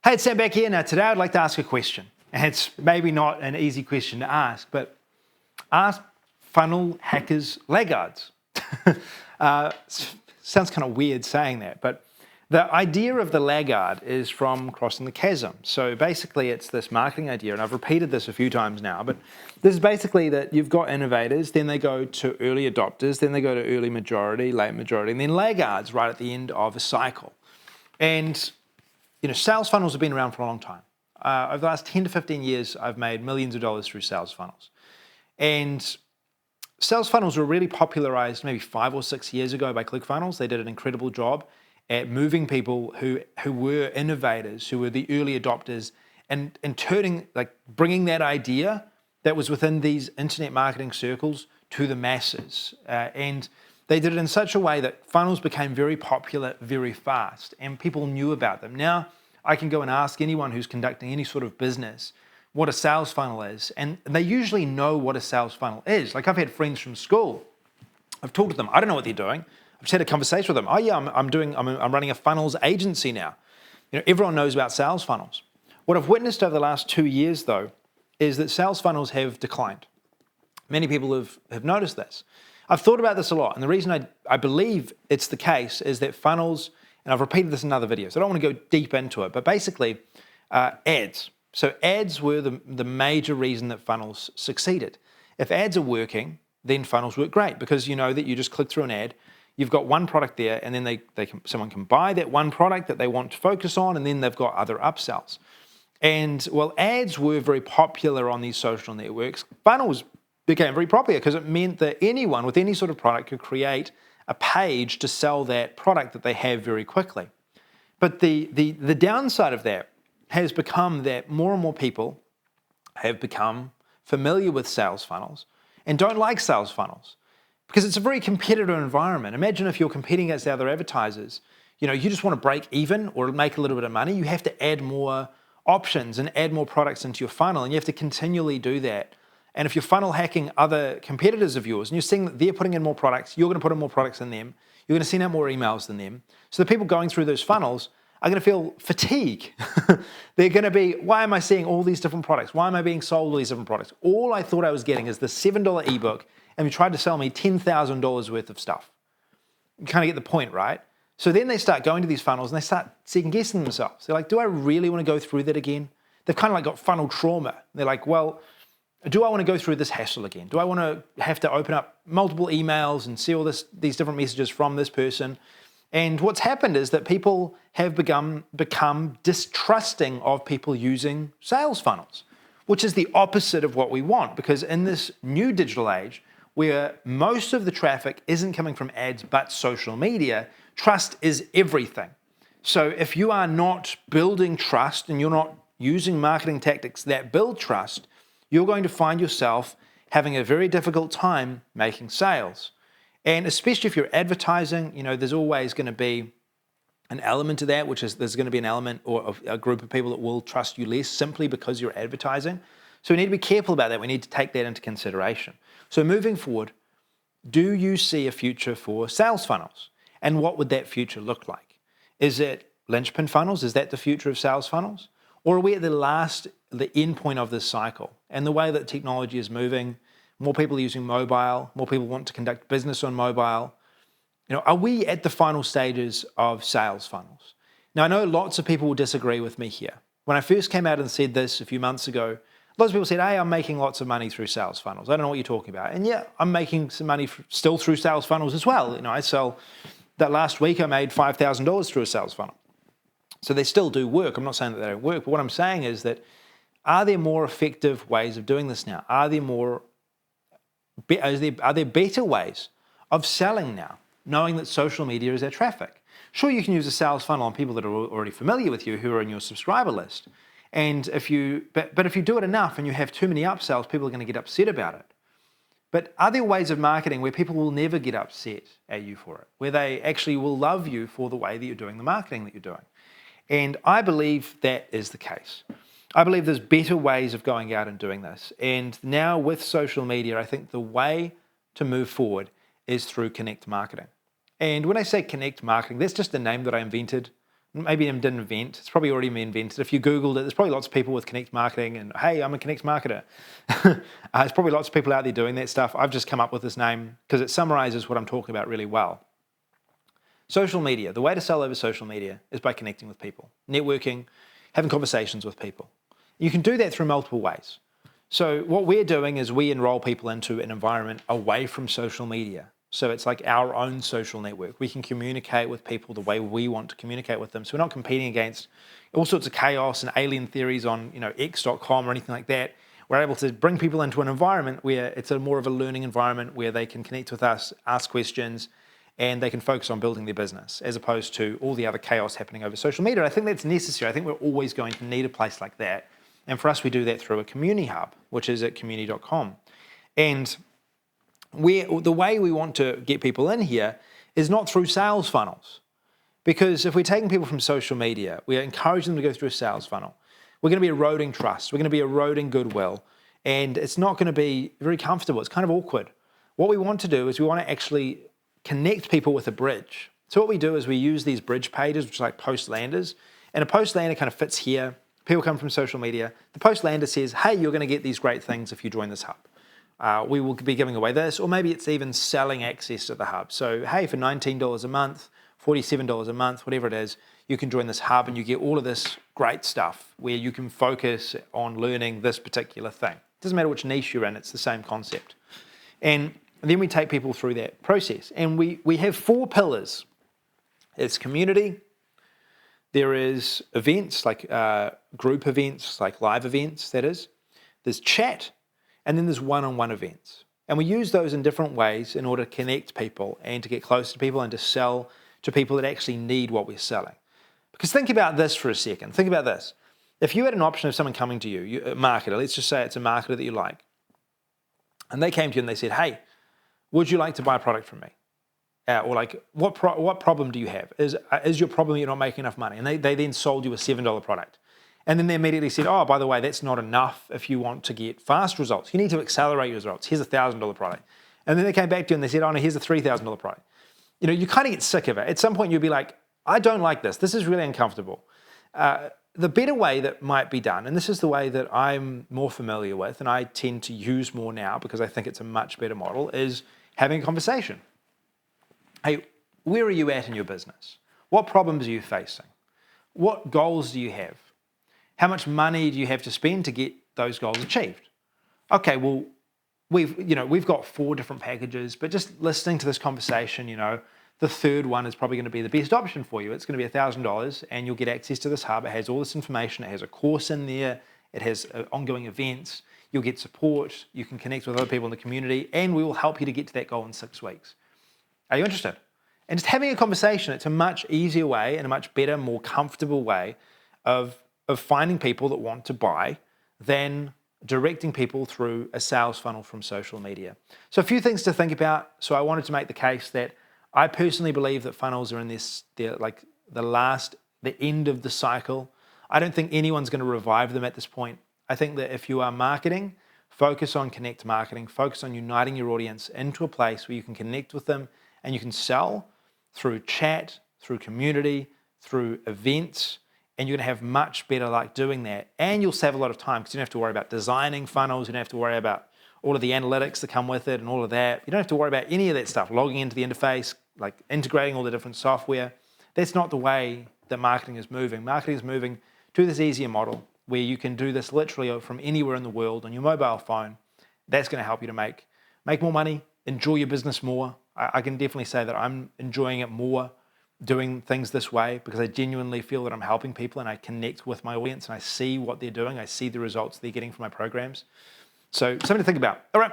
Hey, it's Sam back here. Now, today I'd like to ask a question. And it's maybe not an easy question to ask, but are funnel hackers laggards? Sounds kind of weird saying that, but the idea of the laggard is from Crossing the Chasm. So basically it's this marketing idea, and I've repeated this a few times now, but this is basically that you've got innovators, then they go to early adopters, then they go to early majority, late majority, and then laggards right at the end of a cycle. And sales funnels have been around for a long time. Over the last 10 to 15 years, I've made millions of dollars through sales funnels. And sales funnels were really popularized maybe 5 or 6 years ago by ClickFunnels. They did an incredible job at moving people who were innovators, who were the early adopters, and bringing that idea that was within these internet marketing circles to the masses. And they did it in such a way that funnels became very popular very fast, and people knew about them. Now, I can go and ask anyone who's conducting any sort of business what a sales funnel is, and they usually know what a sales funnel is. Like, I've had friends from school. I've talked to them. I don't know what they're doing. I've just had a conversation with them. Oh yeah, I'm running a funnels agency now. Everyone knows about sales funnels. What I've witnessed over the last 2 years, though, is that sales funnels have declined. Many people have noticed this. I've thought about this a lot, and the reason I believe it's the case is that funnels, and I've repeated this in other videos, so I don't want to go deep into it, but basically ads. So ads were the major reason that funnels succeeded. If ads are working, then funnels work great, because you know that you just click through an ad, you've got one product there, and then someone can buy that one product that they want to focus on, and then they've got other upsells. And well, ads were very popular on these social networks. Funnels became very popular because it meant that anyone with any sort of product could create a page to sell that product that they have very quickly. But the downside of that has become that more and more people have become familiar with sales funnels and don't like sales funnels because it's a very competitive environment. Imagine if you're competing against the other advertisers, you just want to break even or make a little bit of money, you have to add more options and add more products into your funnel, and you have to continually do that. And if you're funnel hacking other competitors of yours and you're seeing that they're putting in more products, you're going to put in more products than them, you're going to send out more emails than them. So the people going through those funnels are going to feel fatigue. They're going to be, why am I seeing all these different products? Why am I being sold all these different products? All I thought I was getting is the $7 ebook, and you tried to sell me $10,000 worth of stuff. You kind of get the point, right? So then they start going to these funnels and they start second guessing themselves. They're like, do I really want to go through that again? They've kind of like got funnel trauma. They're like, well, do I want to go through this hassle again? Do I want to have to open up multiple emails and see all these different messages from this person? And what's happened is that people have become distrusting of people using sales funnels, which is the opposite of what we want, because in this new digital age, where most of the traffic isn't coming from ads but social media, trust is everything. So if you are not building trust and you're not using marketing tactics that build trust, you're going to find yourself having a very difficult time making sales. And especially if you're advertising, there's always going to be an element to that, which is there's going to be an element or a group of people that will trust you less simply because you're advertising. So we need to be careful about that. We need to take that into consideration. So moving forward, do you see a future for sales funnels? And what would that future look like? Is it linchpin funnels? Is that the future of sales funnels? Or are we at the end point of this cycle? And the way that technology is moving, more people are using mobile, more people want to conduct business on mobile. Are we at the final stages of sales funnels? Now, I know lots of people will disagree with me here. When I first came out and said this a few months ago, lots of people said, hey, I'm making lots of money through sales funnels. I don't know what you're talking about. And yeah, I'm making some money still through sales funnels as well. I sell, that last week I made $5,000 through a sales funnel. So they still do work. I'm not saying that they don't work, but what I'm saying is that are there more effective ways of doing this now? Are there better ways of selling now, knowing that social media is our traffic? Sure, you can use a sales funnel on people that are already familiar with you, who are in your subscriber list. And if you do it enough and you have too many upsells, people are going to get upset about it. But are there ways of marketing where people will never get upset at you for it, where they actually will love you for the way that you're doing the marketing that you're doing? And I believe that is the case. I believe there's better ways of going out and doing this. And now with social media, I think the way to move forward is through connect marketing. And when I say connect marketing, that's just a name that I invented maybe it didn't invent. It's probably already been invented. If you Googled it, there's probably lots of people with Connect marketing and, hey, I'm a Connect marketer. There's probably lots of people out there doing that stuff. I've just come up with this name because it summarizes what I'm talking about really well. Social media. The way to sell over social media is by connecting with people, networking, having conversations with people. You can do that through multiple ways. So what we're doing is we enroll people into an environment away from social media. So it's like our own social network. We can communicate with people the way we want to communicate with them. So we're not competing against all sorts of chaos and alien theories on, X.com or anything like that. We're able to bring people into an environment where it's a more of a learning environment where they can connect with us, ask questions, and they can focus on building their business as opposed to all the other chaos happening over social media. I think that's necessary. I think we're always going to need a place like that. And for us, we do that through a community hub, which is at community.com. And the way we want to get people in here is not through sales funnels. Because if we're taking people from social media, we're encouraging them to go through a sales funnel. We're going to be eroding trust. We're going to be eroding goodwill. And it's not going to be very comfortable. It's kind of awkward. What we want to do is we want to actually connect people with a bridge. So what we do is we use these bridge pages, which are like post landers. And a post lander kind of fits here. People come from social media. The post lander says, hey, you're going to get these great things if you join this hub. We will be giving away this, or maybe it's even selling access to the hub. So, hey, for $19 a month, $47 a month, whatever it is, you can join this hub and you get all of this great stuff where you can focus on learning this particular thing. It doesn't matter which niche you're in, it's the same concept. And then we take people through that process. And we have 4 pillars. It's community. There is events, like group events, like live events, that is. There's chat. And then there's one-on-one events. And we use those in different ways in order to connect people and to get close to people and to sell to people that actually need what we're selling. Because think about this for a second. Think about this. If you had an option of someone coming to you, a marketer, let's just say it's a marketer that you like, and they came to you and they said, hey, would you like to buy a product from me? Or like, what problem do you have? Is your problem you're not making enough money? And they then sold you a $7 product. And then they immediately said, oh, by the way, that's not enough if you want to get fast results. You need to accelerate your results. Here's a $1,000 product. And then they came back to you and they said, oh, no, here's a $3,000 product. You kind of get sick of it. At some point, you'll be like, I don't like this. This is really uncomfortable. The better way that might be done, and this is the way that I'm more familiar with and I tend to use more now because I think it's a much better model, is having a conversation. Hey, where are you at in your business? What problems are you facing? What goals do you have? How much money do you have to spend to get those goals achieved? Okay, well, we've got 4 different packages, but just listening to this conversation, the third one is probably going to be the best option for you. It's going to be $1,000 and you'll get access to this hub. It has all this information. It has a course in there. It has ongoing events. You'll get support. You can connect with other people in the community and we will help you to get to that goal in 6 weeks. Are you interested? And just having a conversation, it's a much easier way and a much better, more comfortable way of finding people that want to buy than directing people through a sales funnel from social media. So a few things to think about. So I wanted to make the case that I personally believe that funnels are in they're like the end of the cycle. I don't think anyone's going to revive them at this point. I think that if you are marketing, focus on connect marketing, focus on uniting your audience into a place where you can connect with them and you can sell through chat, through community, through events, and you're going to have much better luck doing that. And you'll save a lot of time because you don't have to worry about designing funnels. You don't have to worry about all of the analytics that come with it and all of that. You don't have to worry about any of that stuff, logging into the interface, like integrating all the different software. That's not the way that marketing is moving. Marketing is moving to this easier model where you can do this literally from anywhere in the world on your mobile phone. That's going to help you to make more money, enjoy your business more. I can definitely say that I'm enjoying it more doing things this way because I genuinely feel that I'm helping people and I connect with my audience and I see what they're doing. I see the results they're getting from my programs. So something to think about. All right.